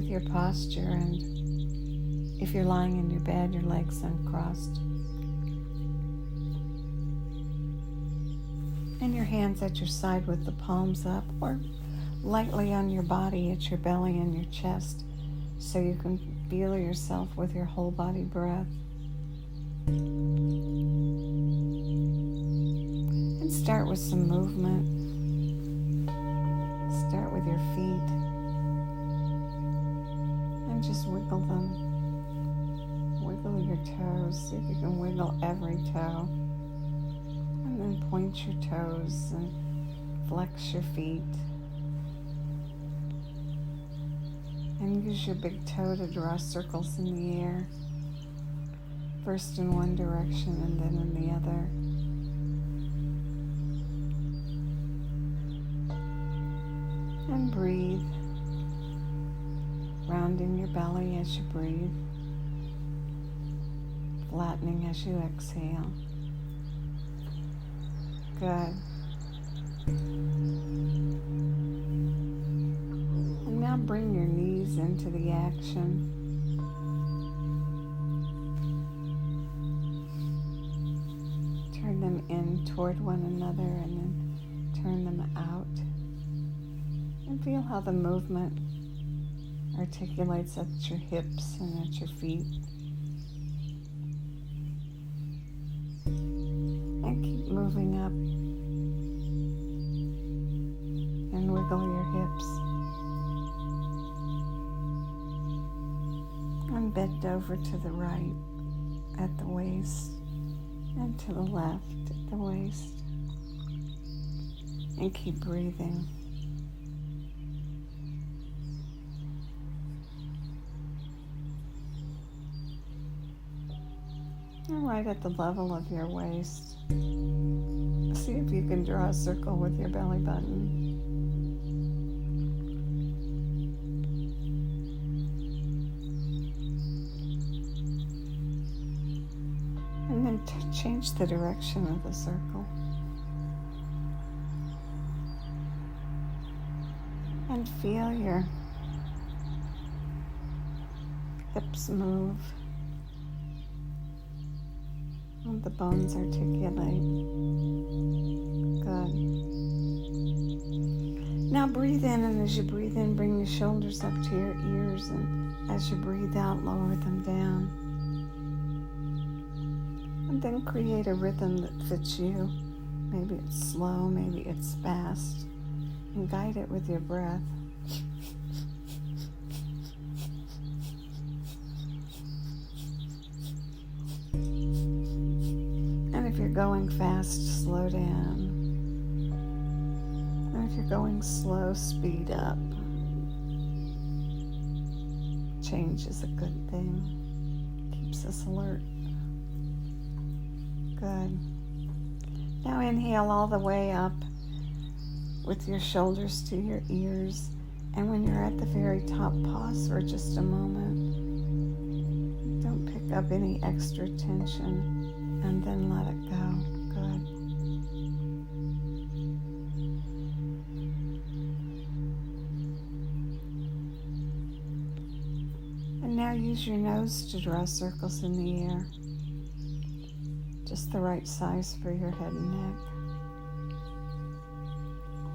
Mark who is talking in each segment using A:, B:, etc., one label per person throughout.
A: your posture, and if you're lying in your bed, your legs uncrossed. And your hands at your side with the palms up, or lightly on your body at your belly and your chest, so you can feel yourself with your whole body breath. And start with some movement. Start with your feet. And just wiggle them. Wiggle your toes. See if you can wiggle every toe. And then point your toes and flex your feet. And use your big toe to draw circles in the air. First in one direction and then in the other. And breathe. Rounding your belly as you breathe. Flattening as you exhale. Good. And now bring your knees into the action. Turn them in toward one another and then turn them out. And feel how the movement articulates at your hips and at your feet. And keep moving up. And wiggle your hips. And bend over to the right at the waist and to the left at the waist. And keep breathing. And right at the level of your waist, see if you can draw a circle with your belly button. And then change the direction of the circle. And feel your hips move. And the bones articulate. Good. Now breathe in, and as you breathe in, bring your shoulders up to your ears, and as you breathe out, lower them down. And then create a rhythm that fits you. Maybe it's slow, maybe it's fast. And guide it with your breath. And if you're going fast, slow down. And if you're going slow, speed up. Change is a good thing. Keeps us alert. Good. Now inhale all the way up with your shoulders to your ears. And when you're at the very top, pause for just a moment. Don't pick up any extra tension, and then let it go. Good. And now use your nose to draw circles in the air. Just the right size for your head and neck.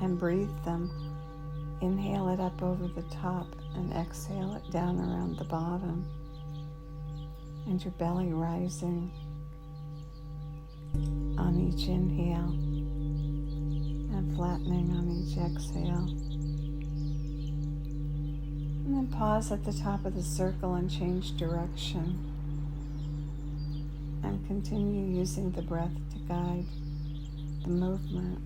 A: And breathe them. Inhale it up over the top and exhale it down around the bottom. And your belly rising on each inhale and flattening on each exhale. And then pause at the top of the circle and change direction. And continue using the breath to guide the movement.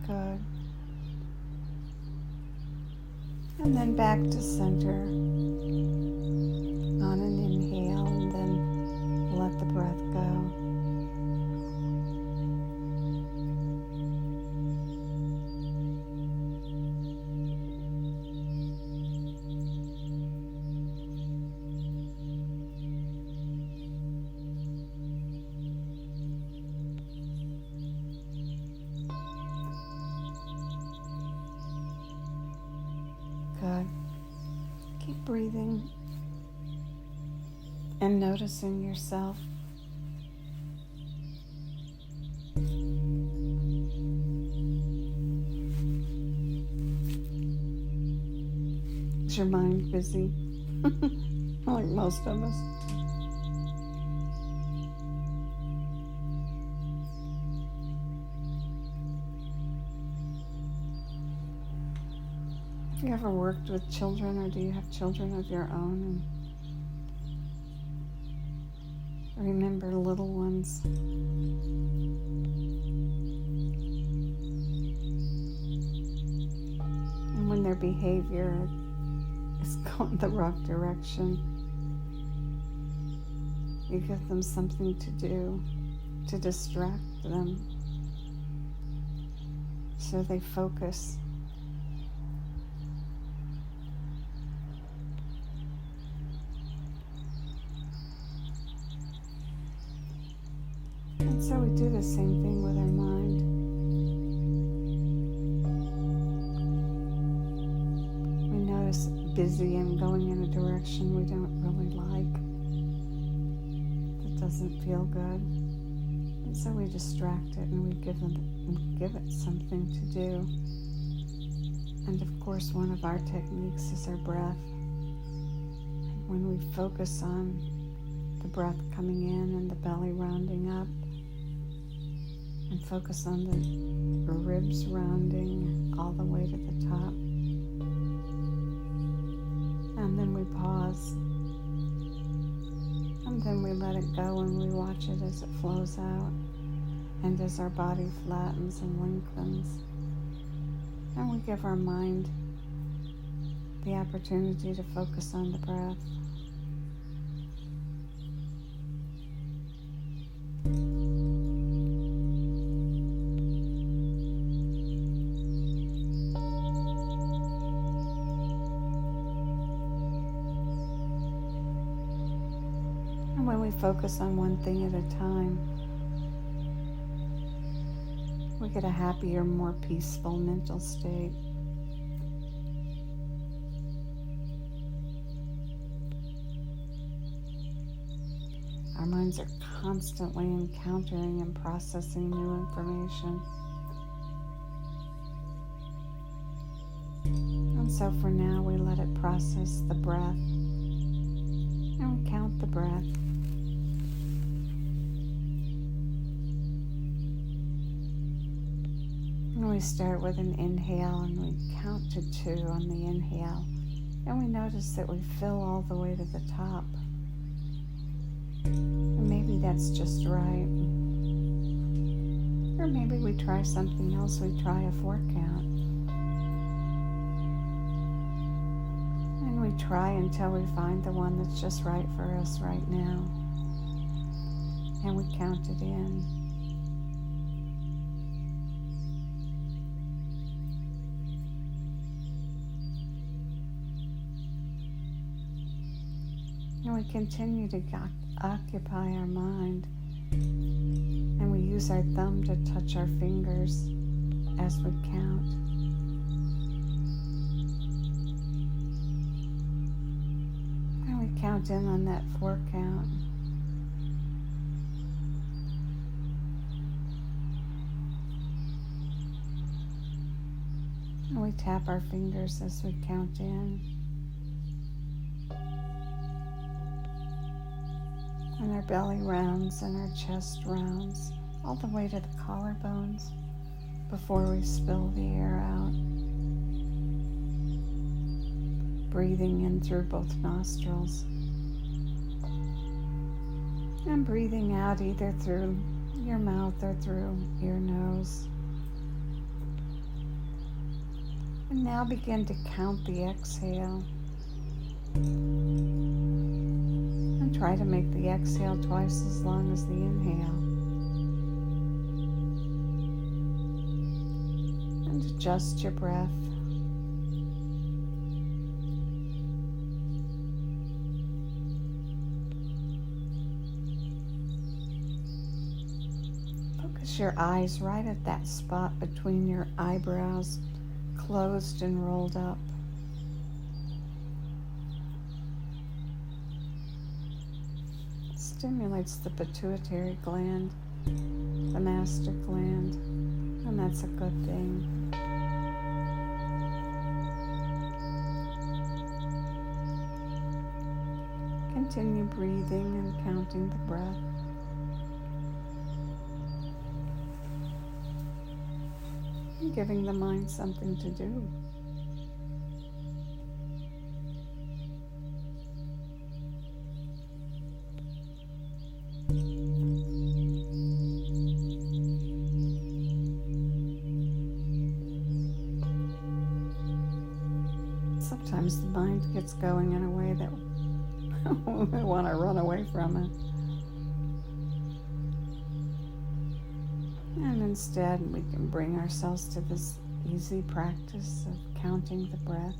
A: Good. And then back to center on an inhale, and then let the breath go. Good. And noticing yourself. Is your mind busy? Like most of us. Have you ever worked with children, or do you have children of your own? And remember little ones. And when their behavior is going the wrong direction, you give them something to do to distract them so they focus. And so we do the same thing with our mind. We notice busy and going in a direction we don't really like. That doesn't feel good. And so we distract it and we give it something to do. And of course, one of our techniques is our breath. When we focus on the breath coming in and the belly rounding up, and focus on the ribs rounding all the way to the top. And then we pause. And then we let it go and we watch it as it flows out and as our body flattens and lengthens. And we give our mind the opportunity to focus on the breath. And when we focus on one thing at a time, we get a happier, more peaceful mental state. Our minds are constantly encountering and processing new information. And so for now, we let it process the breath. And we count the breath. And we start with an inhale and we count to 2 on the inhale. And we notice that we fill all the way to the top. And maybe that's just right. Or maybe we try something else. We try a 4 count. And we try until we find the one that's just right for us right now. And we count it in. And we continue to occupy our mind, and we use our thumb to touch our fingers as we count. And we count in on that 4 count. And we tap our fingers as we count in. And our belly rounds and our chest rounds all the way to the collarbones before we spill the air out. Breathing in through both nostrils. And breathing out either through your mouth or through your nose. And now begin to count the exhale. Try to make the exhale twice as long as the inhale. And adjust your breath. Focus your eyes right at that spot between your eyebrows, closed and rolled up. stimulates the pituitary gland, the master gland, and that's a good thing. Continue breathing and counting the breath. And giving the mind something to do. Sometimes the mind gets going in a way that we want to run away from it. And instead, we can bring ourselves to this easy practice of counting the breath,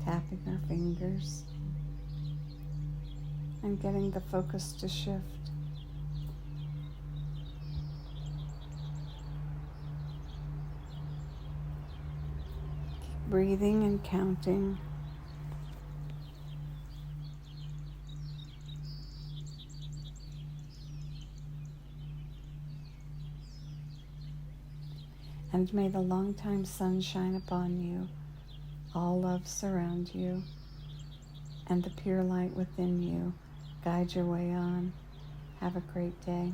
A: tapping our fingers, and getting the focus to shift. Keep breathing and counting. And may the long-time sun shine upon you, all love surround you, and the pure light within you guide your way on. Have a great day.